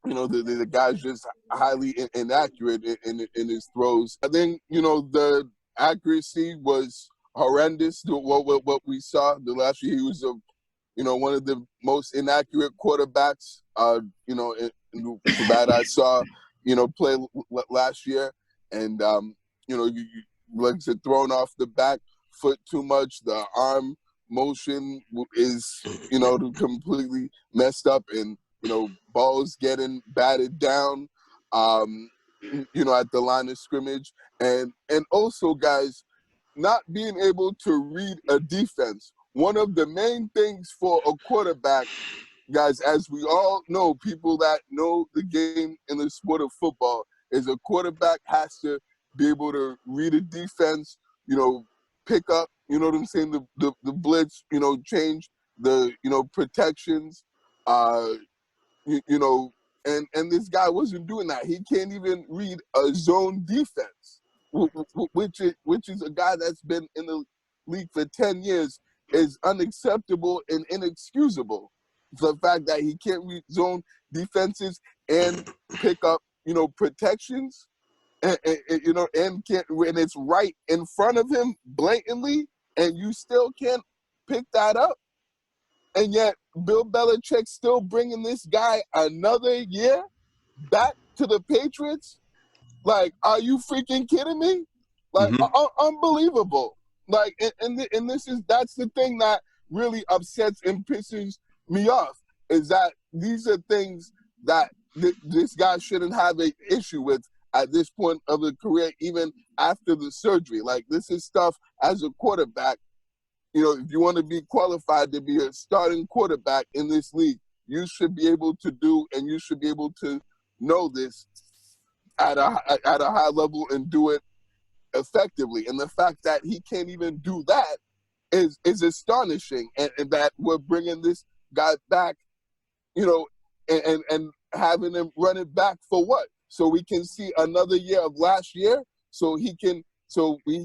The guy's just highly inaccurate in his throws. I think, the accuracy was horrendous to what we saw the last year. He was one of the most inaccurate quarterbacks, that I saw, play last year. And, legs are thrown off the back foot too much. The arm motion is, completely messed up, and, balls getting batted down, at the line of scrimmage. And also, guys, not being able to read a defense. One of the main things for a quarterback, guys, as we all know, people that know the game in the sport of football, is a quarterback has to be able to read a defense, pick up, the blitz, change the, protections, and this guy wasn't doing that. He can't even read a zone defense, which is a guy that's been in the league for 10 years, is unacceptable and inexcusable. The fact that he can't read zone defenses and pick up, protections, and can't, and it's right in front of him blatantly, and you still can't pick that up. And yet Bill Belichick still bringing this guy another year back to the Patriots. Like, are you freaking kidding me? Like, unbelievable. Like, and that's the thing that really upsets and pisses me off, is that these are things that this guy shouldn't have an issue with at this point of the career, even after the surgery. Like, this is stuff as a quarterback. If you want to be qualified to be a starting quarterback in this league, you should be able to do, and you should be able to know this at a high level and do it effectively. And the fact that he can't even do that is astonishing. And that we're bringing this guy back, and having him run it back for what? So we can see another year of last year, so we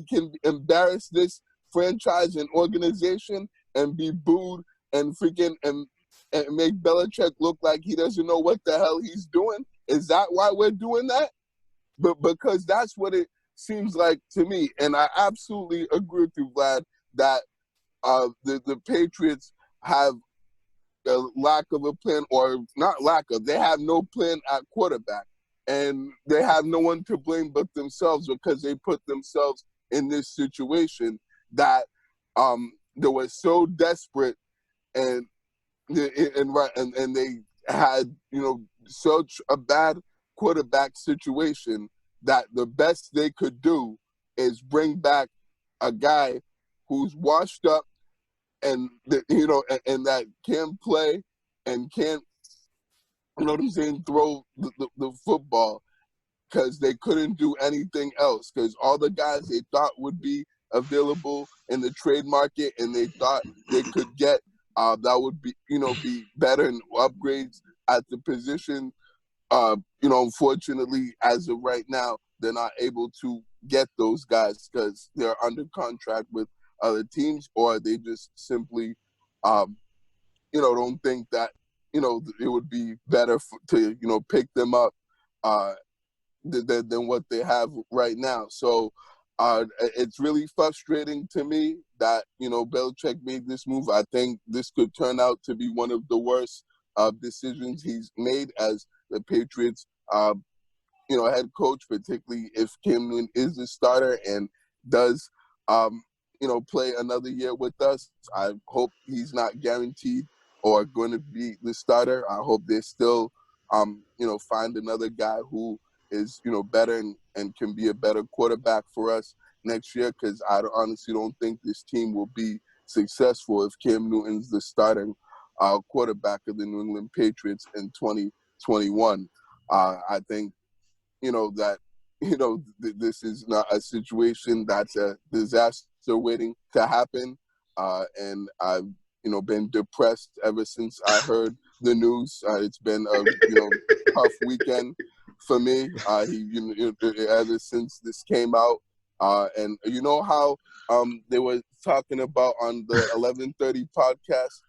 can embarrass this franchise and organization and be booed and freaking and make Belichick look like he doesn't know what the hell he's doing? Is that why we're doing that? But because that's what it seems like to me. And I absolutely agree with you, Vlad, that the Patriots have a lack of a plan, or not lack of, they have no plan at quarterback. and they have no one to blame but themselves because they put themselves in this situation that they were so desperate and they had, you know, such a bad quarterback situation that the best they could do is bring back a guy who's washed up and that can play and can't, you know what I'm saying, throw the football, because they couldn't do anything else, because all the guys they thought would be available in the trade market and they thought they could get that would be, you know, be better and upgrades at the position. You know, unfortunately, as of right now, they're not able to get those guys because they're under contract with other teams, or they just simply, you know, don't think that, you know, it would be better to, you know, pick them up than what they have right now. So it's really frustrating to me that, you know, Belichick made this move. I think this could turn out to be one of the worst decisions he's made as the Patriots, you know, head coach, particularly if Cam Newton is the starter and does, you know, play another year with us. I hope he's not guaranteed or going to be the starter. I hope they still, you know, find another guy who is, you know, better and can be a better quarterback for us next year, because I honestly don't think this team will be successful if Cam Newton's the starting quarterback of the New England Patriots in 2021. I think, you know, that, you know, this is not a situation that's a disaster waiting to happen. And I've, you know, been depressed ever since I heard the news. It's been a, you know, tough weekend for me. Ever since this came out. And you know how they were talking about on the 11:30 podcast,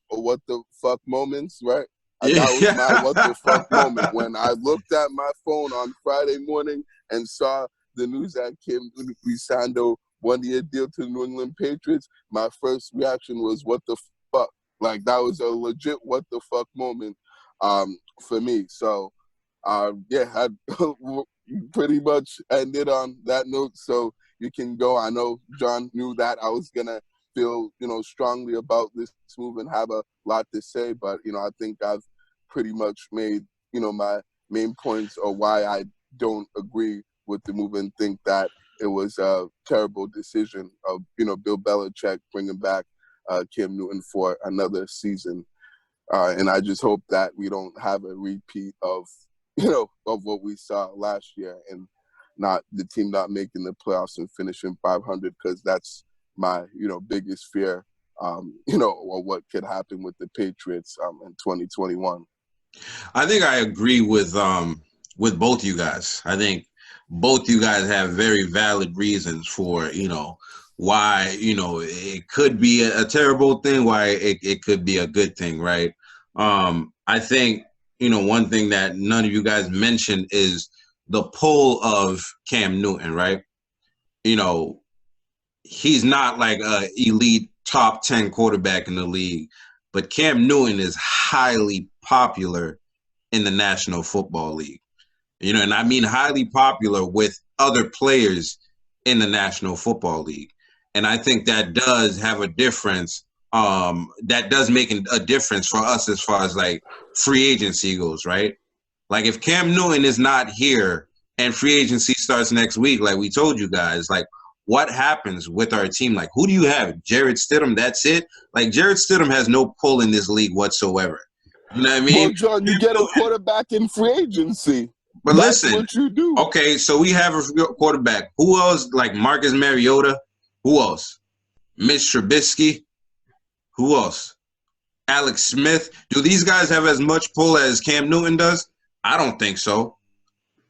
what the fuck moments, right? That was my what the fuck moment when I looked at my phone on Friday morning and saw the news that Kim Risando one-year deal to the New England Patriots. My first reaction was, what the fuck? Like, that was a legit what the fuck moment for me. So, yeah, I pretty much ended on that note. So you can go. I know John knew that I was going to feel, you know, strongly about this move and have a lot to say. But, you know, I think I've pretty much made, you know, my main points of why I don't agree with the move and think that it was a terrible decision of, you know, Bill Belichick bringing back Cam Newton for another season. And I just hope that we don't have a repeat of, you know, of what we saw last year and not the team not making the playoffs and finishing 500, because that's my, you know, biggest fear, you know, or what could happen with the Patriots in 2021. I think I agree with both you guys. I think both you guys have very valid reasons for, you know, why, you know, it could be a terrible thing, why it could be a good thing, right? I think, you know, one thing that none of you guys mentioned is the pull of Cam Newton, right? You know, he's not like a elite top 10 quarterback in the league, but Cam Newton is highly popular in the National Football League. You know, and I mean highly popular with other players in the National Football League. And I think that does have a difference. That does make a difference for us as far as like free agency goes, right? Like if Cam Newton is not here and free agency starts next week, like we told you guys, like what happens with our team? Like who do you have? Jarrett Stidham, that's it? Like Jarrett Stidham has no pull in this league whatsoever. You know what I mean? Well, John, you get a quarterback in free agency. But That's listen, what you do. Okay, so we have a quarterback. Who else? Like Marcus Mariota. Who else? Mitch Trubisky. Who else? Alex Smith. Do these guys have as much pull as Cam Newton does? I don't think so.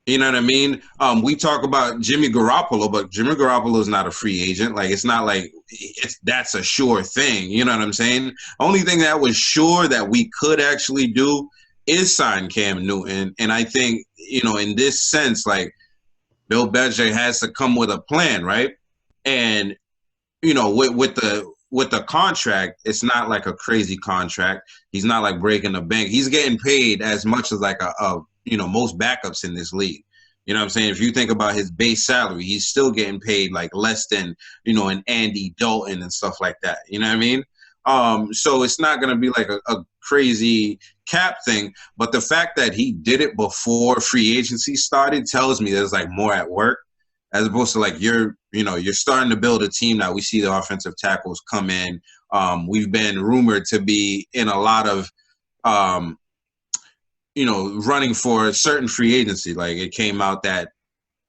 You know what I mean? We talk about Jimmy Garoppolo, but Jimmy Garoppolo is not a free agent. Like, it's not like that's a sure thing. You know what I'm saying? Only thing that was sure that we could actually do is sign Cam Newton. And I think, you know, in this sense, like, Bill Belichick has to come with a plan, right? And, you know, with the contract, it's not like a crazy contract. He's not like breaking the bank. He's getting paid as much as like a most backups in this league. You know what I'm saying? If you think about his base salary, he's still getting paid like less than, an Andy Dalton and stuff like that. You know what I mean? So it's not going to be like a crazy cap thing. But the fact that he did it before free agency started tells me there's like more at work, as opposed to like you're starting to build a team now. We see the offensive tackles come in. We've been rumored to be in a lot of running for a certain free agency. Like it came out that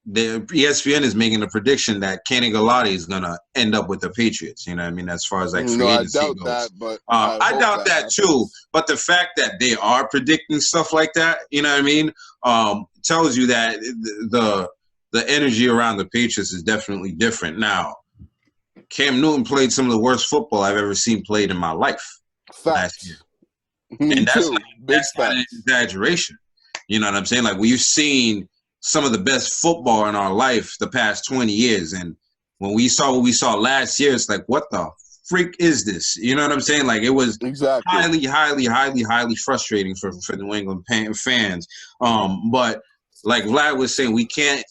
the ESPN is making a prediction that Kenny Galladay is gonna end up with the Patriots. You know what I mean? As far as like free agency I doubt goes. that, but I doubt that happens. too. But the fact that they are predicting stuff like that, you know what I mean, tells you that the energy around the Patriots is definitely different. Now, Cam Newton played some of the worst football I've ever seen played in my life last year. Me And that's too. that's not an exaggeration. You know what I'm saying? Like we've seen some of the best football in our life the past 20 years. And when we saw what we saw last year, it's like, what the freak is this? You know what I'm saying? Like it was highly, highly, highly, highly frustrating for New England fans. But like Vlad was saying, we can't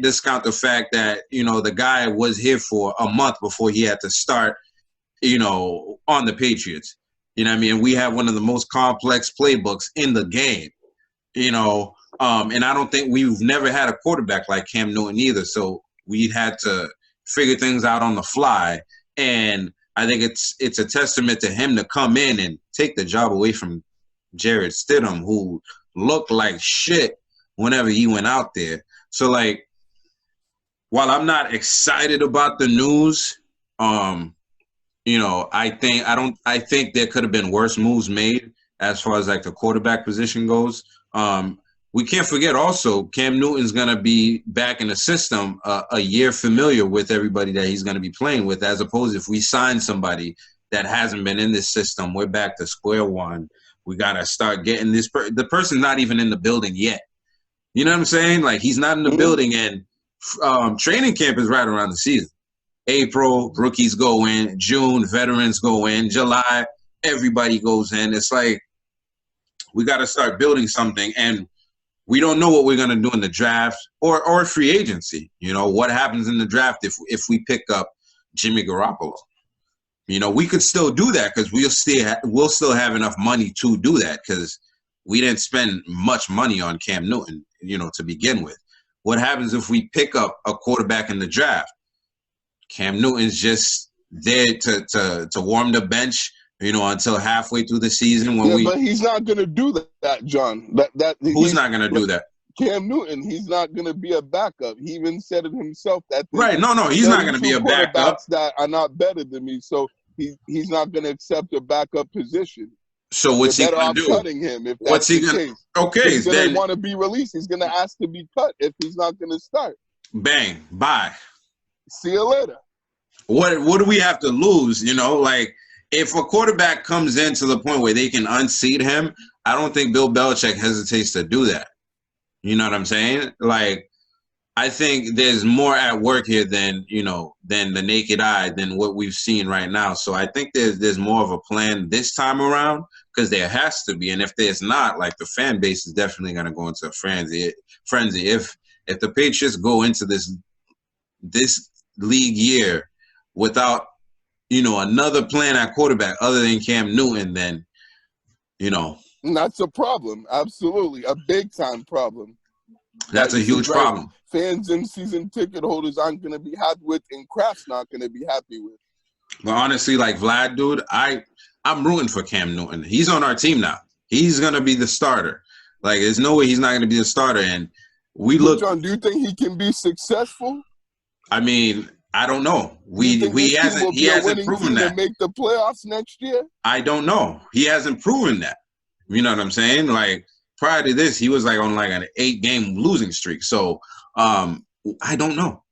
discount the fact that, the guy was here for a month before he had to start, on the Patriots. You know what I mean? We have one of the most complex playbooks in the game, and I don't think we've never had a quarterback like Cam Newton either. So we had to figure things out on the fly. And I think it's a testament to him to come in and take the job away from Jarrett Stidham, who looked like shit whenever he went out there. So like, while I'm not excited about the news, I think there could have been worse moves made as far as like the quarterback position goes. We can't forget also Cam Newton's going to be back in the system a year familiar with everybody that he's going to be playing with, as opposed to if we sign somebody that hasn't been in this system, we're back to square one. We got to start getting the person's not even in the building yet. You know what I'm saying? Like he's not in the building, and training camp is right around the season. April, rookies go in. June, veterans go in. July, everybody goes in. It's like we got to start building something, and we don't know what we're going to do in the draft or free agency. What happens in the draft if we pick up Jimmy Garoppolo? We could still do that because we'll still have enough money to do that because we didn't spend much money on Cam Newton, to begin with. What happens if we pick up a quarterback in the draft? Cam Newton's just there to warm the bench, until halfway through the season. But he's not going to do that, John. Who's not going to do that? Cam Newton. He's not going to be a backup. He even said it himself. Right. No, he's not going to be a backup. That are not better than me. So he's not going to accept a backup position. So what's he going to do? Cutting him. If that's what's he going to? Okay, he's going to want to be released. He's going to ask to be cut if he's not going to start. Bang. Bye. See you later. What do we have to lose? Like if a quarterback comes in to the point where they can unseat him, I don't think Bill Belichick hesitates to do that. You know what I'm saying? Like, I think there's more at work here than the naked eye than what we've seen right now. So I think there's more of a plan this time around because there has to be. And if there's not, like the fan base is definitely going to go into a frenzy. If the Patriots go into this league year without another plan at quarterback other than Cam Newton, then that's a problem. Absolutely, a big time problem. That's a huge problem. Fans and season ticket holders aren't going to be happy with, and Kraft's not going to be happy with. But honestly, like Vlad, dude, I'm rooting for Cam Newton. He's on our team now. He's going to be the starter. Like, there's no way he's not going to be the starter. And John, do you think he can be successful? I mean, I don't know. He hasn't proven that. To make the playoffs next year? I don't know. He hasn't proven that. You know what I'm saying? Like prior to this, he was like on like an 8-game losing streak. So I don't know.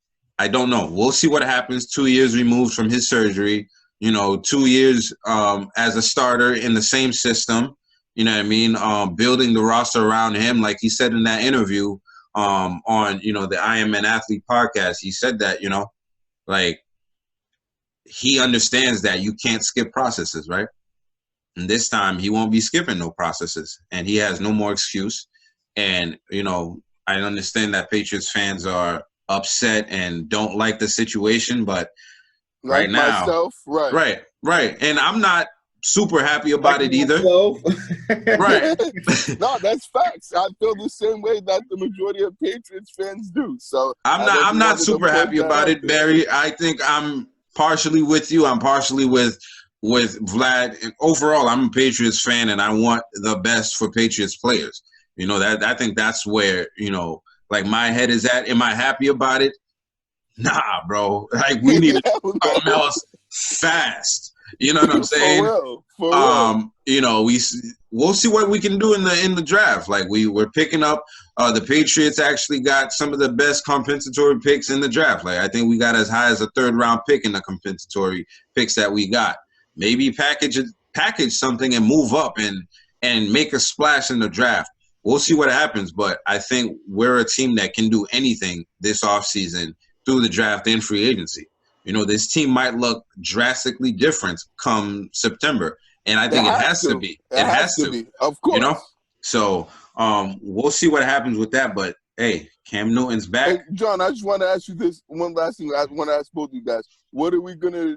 We'll see what happens. 2 years removed from his surgery. 2 years as a starter in the same system. You know what I mean? Building the roster around him, like he said in that interview on the I Am an Athlete podcast. He said that like he understands that you can't skip processes, right? And this time he won't be skipping no processes, and he has no more excuse. And, you know, I understand that Patriots fans are upset and don't like the situation, but Like right now, myself, right. right. And I'm not super happy about Like it either. myself. Right. No, that's facts. I feel the same way that the majority of Patriots fans do. So I'm I not just wanted to super put happy that about out it, there. Barry. I think I'm partially with you. I'm partially with Vlad. And overall, I'm a Patriots fan, and I want the best for Patriots players. You know, that I think that's where, you know, like my head is at. Am I happy about it? Nah, bro. Like we need to do something else fast. You know what I'm saying? For real. You know, we'll see what we can do in the draft. Like we're picking up. The Patriots actually got some of the best compensatory picks in the draft. Like I think we got as high as a 3rd round pick in the compensatory picks that we got. Maybe package something and move up and make a splash in the draft. We'll see what happens, but I think we're a team that can do anything this offseason through the draft and free agency. You know, this team might look drastically different come September, and I think it has to be. It has to be, of course. You know, so we'll see what happens with that. But hey, Cam Newton's back. And John, I just want to ask you this one last thing. I want to ask both of you guys: what are we gonna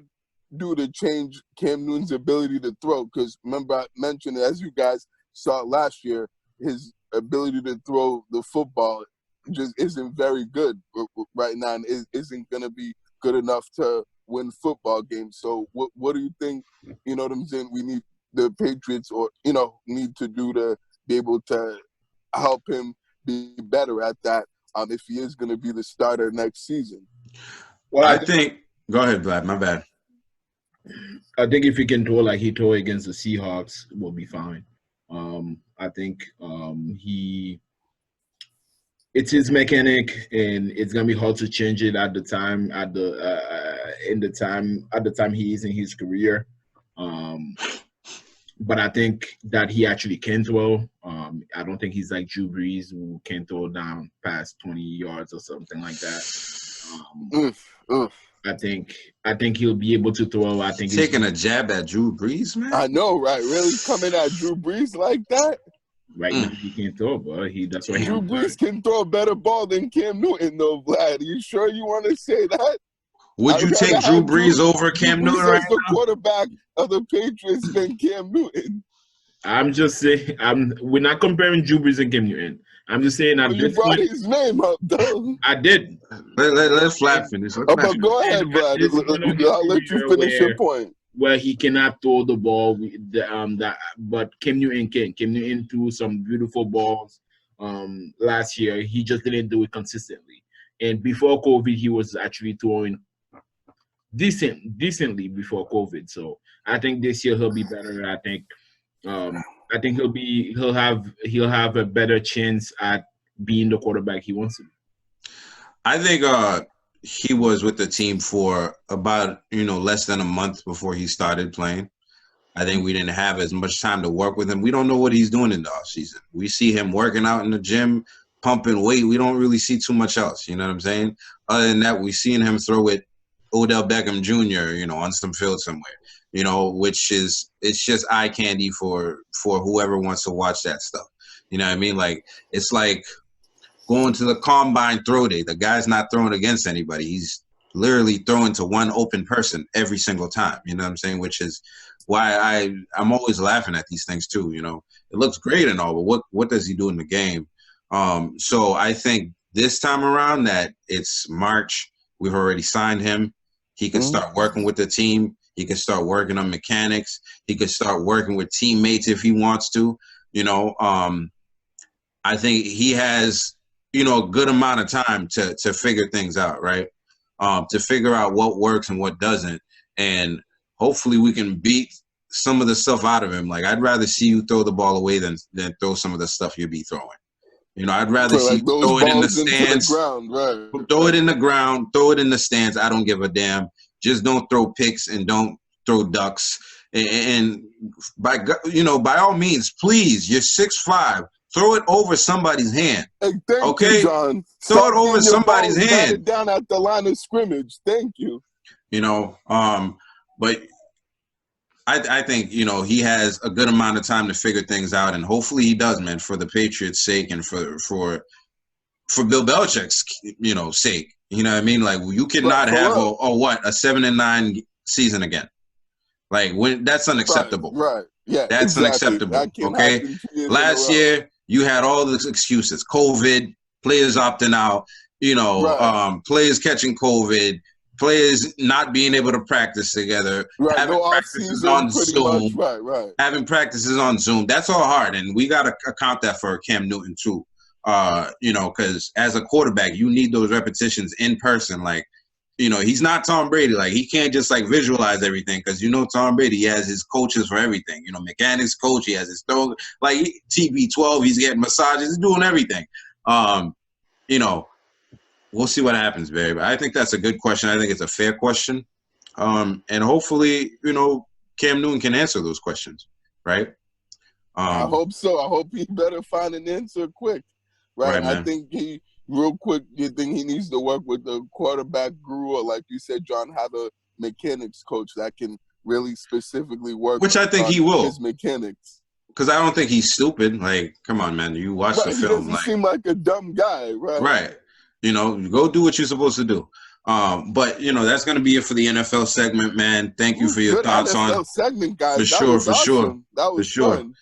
do to change Cam Newton's ability to throw? Because remember, I mentioned, as you guys saw last year, his ability to throw the football just isn't very good right now, and isn't going to be good enough to win football games. So what do you think, you know what I'm saying, we need the Patriots or, you know, need to do to be able to help him be better at that if he is going to be the starter next season? Well, I think – go ahead, Vlad. My bad. I think if he can throw like he threw against the Seahawks, we'll be fine. I think it's his mechanic, and it's gonna be hard to change it at the time he is in his career. But I think that he actually can throw. I don't think he's like Drew Brees, who can throw down past 20 yards or something like that. I think he'll be able to throw. I think taking a jab at Drew Brees, man. I know, right? Really coming at Drew Brees like that? Right now he can't throw, but that's why Drew Brees can throw a better ball than Cam Newton, though, Vlad. Are you sure you want to say that? Would you take Drew Brees over Cam Newton right now? the quarterback of the Patriots than Cam Newton. I'm just saying, we're not comparing Drew Brees and Cam Newton. I'm just saying that you brought his name up, though. I did. Let's flat finish. But go ahead, Vlad. I'll let you finish your point. Where he cannot throw the ball, but Cam Newton can. Cam Newton threw some beautiful balls last year. He just didn't do it consistently. And before COVID, he was actually throwing decently before COVID. So I think this year he'll be better. I think he'll have a better chance at being the quarterback he wants to be. I think he was with the team for about, less than a month before he started playing. I think we didn't have as much time to work with him. We don't know what he's doing in the offseason. We see him working out in the gym, pumping weight. We don't really see too much else. You know what I'm saying? Other than that, we've seen him throw with Odell Beckham Jr., on some field somewhere, which is, it's just eye candy for whoever wants to watch that stuff. You know what I mean? Like, it's like going to the combine throw day. The guy's not throwing against anybody. He's literally throwing to one open person every single time. You know what I'm saying? Which is why I'm always laughing at these things too. It looks great and all, but what does he do in the game? So I think this time around that it's March, we've already signed him. He can start working with the team. He can start working on mechanics. He could start working with teammates if he wants to. I think he has a good amount of time to figure things out, right? To figure out what works and what doesn't. And hopefully we can beat some of the stuff out of him. Like, I'd rather see you throw the ball away than throw some of the stuff you be throwing. I'd rather see you throw it in the stands. Throw it in the ground, throw it in the stands. I don't give a damn. Just don't throw picks and don't throw ducks. And by all means, please, you're 6'5". Throw it over somebody's hand. Hey, thank you, John. Throw it over somebody's hand. Down at the line of scrimmage. Thank you. But I think, you know, he has a good amount of time to figure things out, and hopefully he does, man, for the Patriots' sake and for Bill Belichick's, you know, sake. You know what I mean? Like, you cannot have a 7-9 season again. Like, that's unacceptable. Right. Yeah. That's unacceptable. Okay. Last year you had all the excuses: COVID, players opting out, you know, players catching COVID, players not being able to practice together, having practices on Zoom, having practices on Zoom. That's all hard, and we got to account that for Cam Newton too. You know, because as a quarterback, you need those repetitions in person. Like, you know, he's not Tom Brady. Like, he can't just like visualize everything, because, you know, Tom Brady, he has his coaches for everything. You know, mechanics coach, he has his throw, like TB12, he's getting massages, he's doing everything. You know, we'll see what happens, Barry. But I think that's a good question. I think it's a fair question. And hopefully, you know, Cam Newton can answer those questions, right? I hope so. I hope he better find an answer quick. Right. I think real quick, you think he needs to work with the quarterback guru, or, like you said, John, have a mechanics coach that can really specifically work. Which I think he will. His mechanics. Because I don't think he's stupid. Like, come on, man. You watch the film. He doesn't seem like a dumb guy, right? Right. You know, go do what you're supposed to do. But, you know, that's going to be it for the NFL segment, man. Thank you for your thoughts NFL segment, guys. For sure. That was fun.